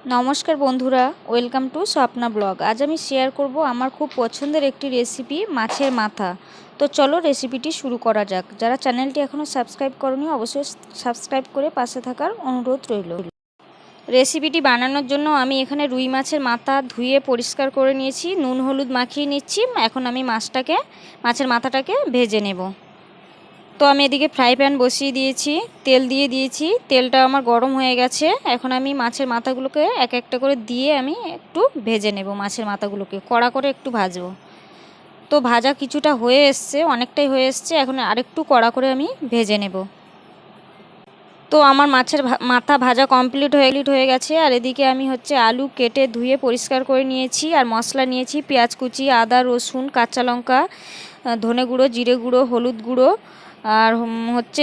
নমস্কার বন্ধুরা, welcome to Swapna blog. আজ আমি শেয়ার করব আমার খুব পছন্দের একটি রেসিপি, মাছের মাথা। তো চলো রেসিপিটি শুরু করা যাক। যারা চ্যানেলটি এখনও সাবস্ক্রাইব করনি অবশ্যই সাবস্ক্রাইব করে পাশে থাকার অনুরোধ রইল। রেসিপিটি বানানোর জন্য আমি এখানে রুই মাছের মাথা ধুয়ে পরিষ্কার করে নিয়েছি, নুন হলুদ মাখিয়ে নিচ্ছি। এখন আমি মাছের মাথাটাকে ভেজে নেব। তো আমি এদিকে ফ্রাই প্যান বসিয়ে দিয়েছি, তেল দিয়ে দিয়েছি। তেলটা আমার গরম হয়ে গেছে। এখন আমি মাছের মাথাগুলোকে এক একটা করে দিয়ে আমি একটু ভেজে নেব। মাছের মাথাগুলোকে কড়া করে একটু ভাজবো। তো ভাজা কিছুটা হয়ে এসছে, অনেকটাই হয়ে এসছে। এখন আরেকটু কড়া করে আমি ভেজে নেব। তো আমার মাছের মাথা ভাজা কমপ্লিট হয়ে গেছে। আর এদিকে আমি আলু কেটে ধুয়ে পরিষ্কার করে নিয়েছি। আর মশলা নিয়েছি পেঁয়াজ কুচি, আদা রসুন, কাঁচা লঙ্কা, ধনে গুঁড়ো, জিরে গুঁড়ো, হলুদ গুঁড়ো। আর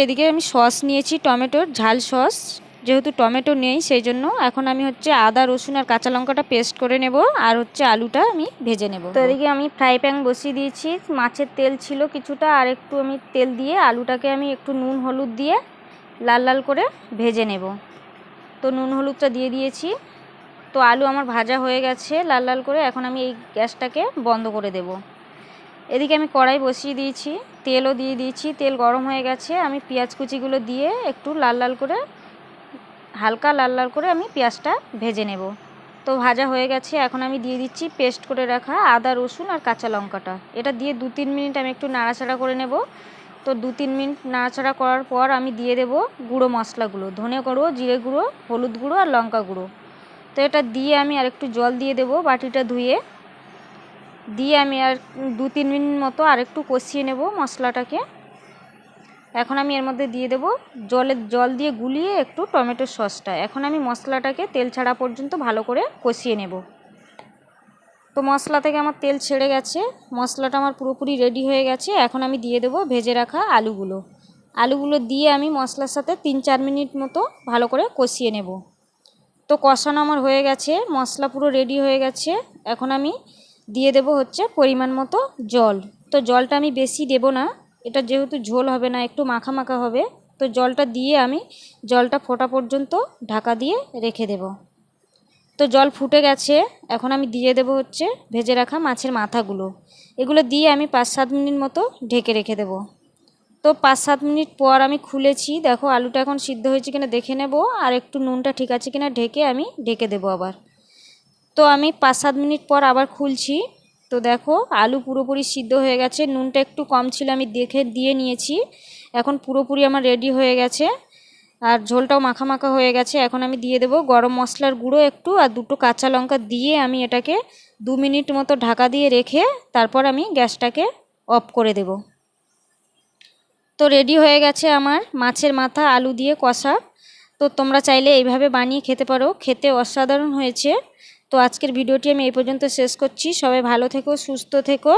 এদিকে আমি সস নিয়েছি, টমেটোর ঝাল সস। যেহেতু টমেটো নেই সেই জন্য এখন আমি আদা রসুন আর কাঁচা লঙ্কাটা পেস্ট করে নেব। আর আলুটা আমি ভেজে নেব। তো এদিকে আমি ফ্রাই প্যান বসিয়ে দিয়েছি। মাছের তেল ছিল কিছুটা, আর একটু আমি তেল দিয়ে আলুটাকে আমি একটু নুন হলুদ দিয়ে লাল লাল করে ভেজে নেব। তো নুন হলুদটা দিয়ে দিয়েছি। তো আলু আমার ভাজা হয়ে গেছে লাল লাল করে। এখন আমি এই গ্যাসটাকে বন্ধ করে দেব। এদিকে আমি কড়াই বসিয়ে দিয়েছি, তেলও দিয়ে দিয়েছি। তেল গরম হয়ে গেছে। আমি পেঁয়াজ কুচিগুলো দিয়ে একটু হালকা লাল লাল করে আমি পেঁয়াজটা ভেজে নেব। তো ভাজা হয়ে গেছে। এখন আমি দিয়ে দিচ্ছি পেস্ট করে রাখা আদা রসুন আর কাঁচা লঙ্কাটা। এটা দিয়ে 2-3 মিনিট আমি একটু নাড়াচাড়া করে নেব। তো 2-3 মিনিট নাড়াচাড়া করার পর আমি দিয়ে দেব গুঁড়ো মশলাগুলো, ধনে গুঁড়ো, জিরে গুঁড়ো, হলুদ গুঁড়ো আর লঙ্কা গুঁড়ো। তো এটা দিয়ে আমি আর একটু জল দিয়ে দেব বাটিটা ধুয়ে। দিয়ে আমি আর 2-3 মিনিট মতো আর একটু কষিয়ে নেব মশলাটাকে। এখন আমি এর মধ্যে দিয়ে দেব জল দিয়ে গুলিয়ে একটু টমেটোর সসটা। এখন আমি মশলাটাকে তেল ছাড়া পর্যন্ত ভালো করে কষিয়ে নেব। তো মশলা থেকে আমার তেল ছেড়ে গেছে, মশলাটা আমার পুরোপুরি রেডি হয়ে গেছে। এখন আমি দিয়ে দেব ভেজে রাখা আলুগুলো দিয়ে আমি মশলার সাথে 3-4 মিনিট মতো ভালো করে কষিয়ে নেব। তো কষানো আমার হয়ে গেছে, মশলা পুরো রেডি হয়ে গেছে। এখন আমি দিয়ে দেব পরিমাণ মতো জল। তো জলটা আমি বেশি দেব না, এটা যেহেতু ঝোল হবে না, একটু মাখা মাখা হবে। তো জলটা দিয়ে আমি জলটা ফোটা পর্যন্ত ঢাকা দিয়ে রেখে দেব। তো জল ফুটে গেছে। এখন আমি দিয়ে দেব ভেজে রাখা মাছের মাথাগুলো। এগুলো দিয়ে আমি 5-7 মিনিট মতো ঢেকে রেখে দেব। তো 5-7 মিনিট পর আমি খুলেছি। দেখো আলুটা এখন সিদ্ধ হয়েছে কিনা দেখে নেব, আর একটু নুনটা ঠিক আছে কিনা ঢেকে দেব আবার। তো আমি 5-7 মিনিট পর আবার খুলছি। তো দেখো আলু পুরোপুরি সিদ্ধ হয়ে গেছে, নুনটা একটু কম ছিল আমি দেখে দিয়ে নিয়েছি। এখন পুরোপুরি আমার রেডি হয়ে গেছে, আর ঝোলটাও মাখা মাখা হয়ে গেছে। এখন আমি দিয়ে দেব গরম মশলার গুঁড়ো একটু, আর 2টো কাঁচা লঙ্কা দিয়ে আমি এটাকে 2 মিনিট মতো ঢাকা দিয়ে রেখে তারপর আমি গ্যাসটাকে অফ করে দেব। তো রেডি হয়ে গেছে আমার মাছের মাথা আলু দিয়ে কষা। তো তোমরা চাইলে এইভাবে বানিয়ে খেতে পারো, খেতে অসাধারণ হয়েছে। তো আজকের ভিডিওটি আমি এই পর্যন্ত শেষ করছি। সবাই ভালো থেকো, সুস্থ থেকো।